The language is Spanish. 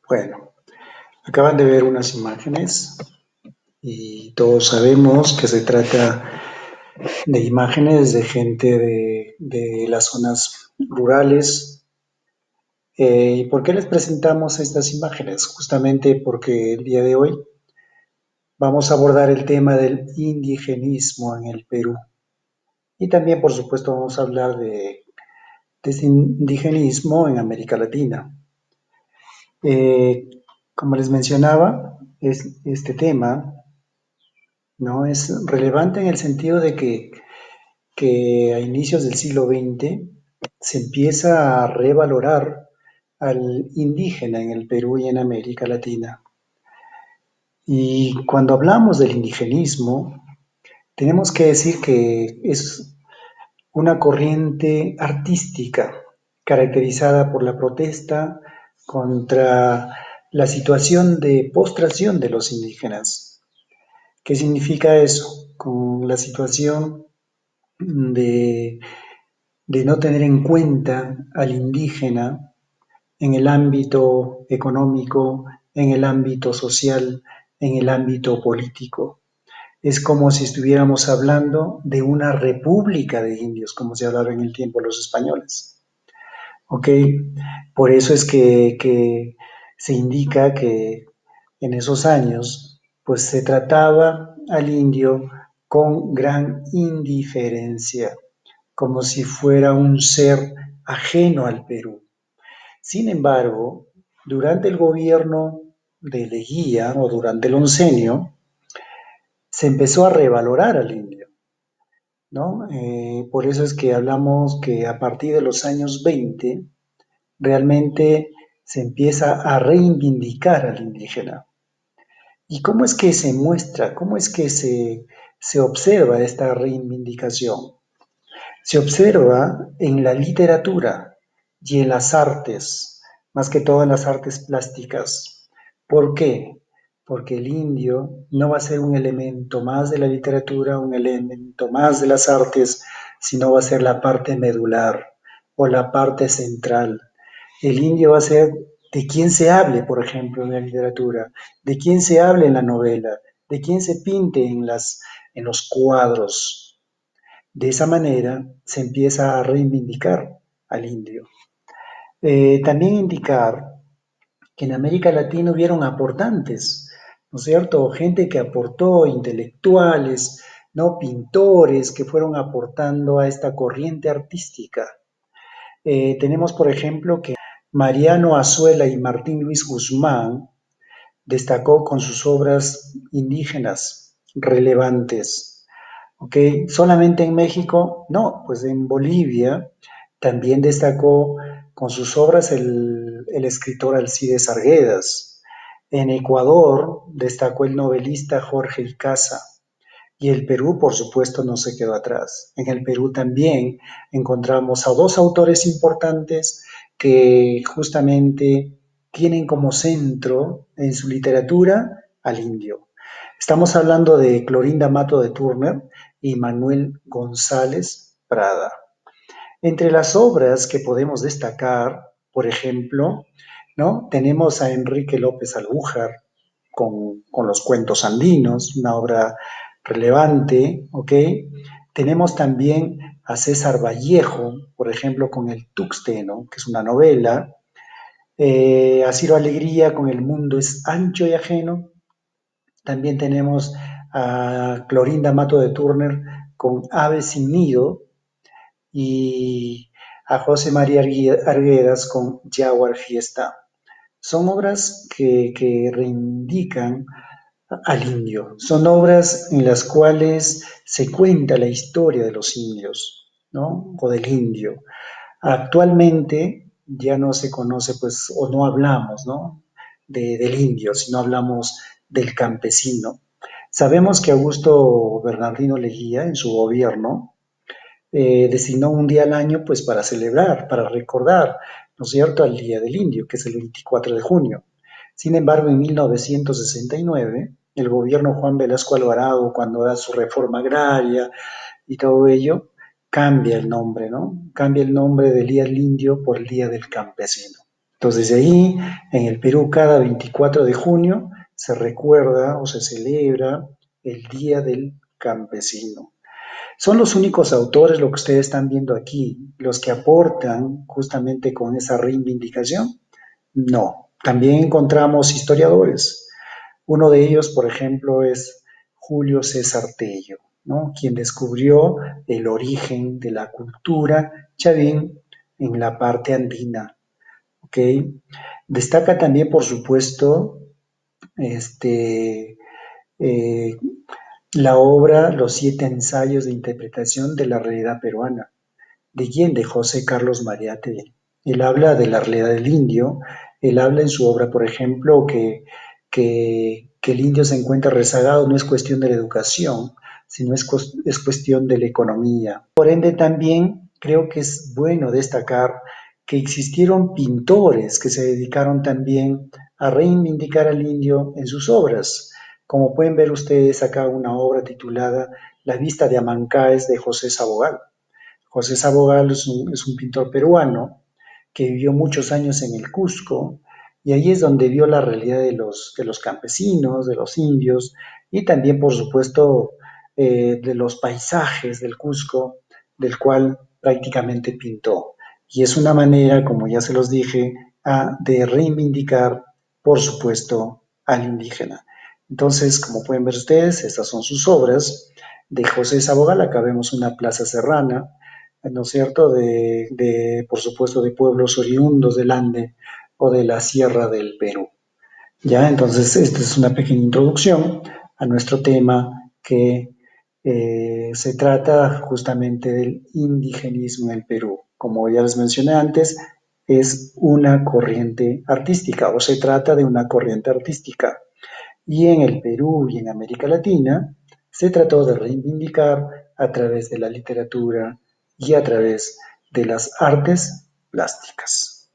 Bueno, acaban de ver unas imágenes y todos sabemos que se trata de imágenes de gente de las zonas rurales. ¿Y por qué les presentamos estas imágenes? Justamente porque el día de hoy vamos a abordar el tema del indigenismo en el Perú. Y también, por supuesto, vamos a hablar de ese indigenismo en América Latina. Eh, Como les mencionaba, este tema, ¿no? Es relevante en el sentido de que a inicios del siglo XX se empieza a revalorar al indígena en el Perú y en América Latina. Y cuando hablamos del indigenismo, tenemos que decir que es una corriente artística caracterizada por la protesta contra la situación de postración de los indígenas. ¿Qué significa eso? Con la situación de, de no tener en cuenta al indígena en el ámbito económico, en el ámbito social, en el ámbito político. Es como si estuviéramos hablando de una república de indios, como se hablaba en el tiempo de los españoles. ¿Ok? Por eso es que se indica que en esos años, pues se trataba al indio con gran indiferencia, como si fuera un ser ajeno al Perú. Sin embargo, durante el gobierno de Leguía o durante el oncenio, se empezó a revalorar al indio, ¿no? Por eso es que hablamos que a partir de los años 20 realmente se empieza a reivindicar al indígena. ¿Y cómo es que se muestra, cómo es que se observa esta reivindicación? Se observa en la literatura y en las artes, más que todo en las artes plásticas. ¿Por qué? Porque el indio no va a ser un elemento más de la literatura, un elemento más de las artes, sino va a ser la parte medular o la parte central. El indio va a ser de quien se hable, por ejemplo, en la literatura, de quien se hable en la novela, de quien se pinte en los cuadros. De esa manera se empieza a reivindicar al indio. También indicar que en América Latina hubieron aportantes, ¿no es cierto? Gente que aportó, intelectuales, ¿no? Pintores que fueron aportando a esta corriente artística. Tenemos, por ejemplo, que Mariano Azuela y Martín Luis Guzmán destacó con sus obras indígenas relevantes. ¿Ok? Solamente en México, no, pues en Bolivia también destacó con sus obras el escritor Alcides Arguedas. En Ecuador destacó el novelista Jorge Icaza. Y el Perú, por supuesto, no se quedó atrás. En el Perú también encontramos a dos autores importantes que justamente tienen como centro en su literatura al indio. Estamos hablando de Clorinda Mato de Turner y Manuel González Prada. Entre las obras que podemos destacar, por ejemplo, ¿no? Tenemos a Enrique López Alújar con los cuentos andinos, una obra relevante, ¿ok? Tenemos también a César Vallejo, por ejemplo, con El Tuxteno, que es una novela, a Ciro Alegría con El mundo es ancho y ajeno. También tenemos a Clorinda Mato de Turner con Ave sin nido y a José María Arguedas con Jaguar Fiesta. Son obras que reivindican al indio. Son obras en las cuales se cuenta la historia de los indios, ¿no? O del indio. Actualmente ya no se conoce, pues, o no hablamos, ¿no? Del indio, sino hablamos del campesino. Sabemos que Augusto Bernardino Leguía, en su gobierno, designó un día al año, pues, para celebrar, para recordar, ¿no es cierto?, al Día del Indio, que es el 24 de junio. Sin embargo, en 1969, el gobierno Juan Velasco Alvarado, cuando da su reforma agraria y todo ello, cambia el nombre, ¿no? Cambia el nombre del Día del Indio por el Día del Campesino. Entonces, de ahí, en el Perú, cada 24 de junio se recuerda o se celebra el Día del Campesino. Son los únicos autores, lo que ustedes están viendo aquí, los que aportan justamente con esa reivindicación. No, también encontramos historiadores. Uno de ellos, por ejemplo, es Julio César Tello, ¿no? Quien descubrió el origen de la cultura chavín en la parte andina. ¿Ok? Destaca también, por supuesto, este, eh, la obra Los siete ensayos de interpretación de la realidad peruana. ¿De quién? De José Carlos Mariátegui. Él habla de la realidad del indio, él habla en su obra, por ejemplo, que el indio se encuentra rezagado, no es cuestión de la educación, sino es cuestión de la economía. Por ende, también creo que es bueno destacar que existieron pintores que se dedicaron también a reivindicar al indio en sus obras. Como pueden ver ustedes acá una obra titulada La vista de Amancaes de José Sabogal. José Sabogal es un pintor peruano que vivió muchos años en el Cusco y ahí es donde vio la realidad de los campesinos, de los indios y también, por supuesto, de los paisajes del Cusco, del cual prácticamente pintó. Y es una manera, como ya se los dije, de reivindicar, por supuesto, al indígena. Entonces, como pueden ver ustedes, estas son sus obras. De José Sabogal, acá vemos una plaza serrana, ¿no es cierto?, por supuesto, de pueblos oriundos del Ande o de la Sierra del Perú. Ya, entonces, esta es una pequeña introducción a nuestro tema que se trata justamente del indigenismo en el Perú. Como ya les mencioné antes, es una corriente artística o se trata de una corriente artística. Y en el Perú y en América Latina se trató de reivindicar a través de la literatura y a través de las artes plásticas.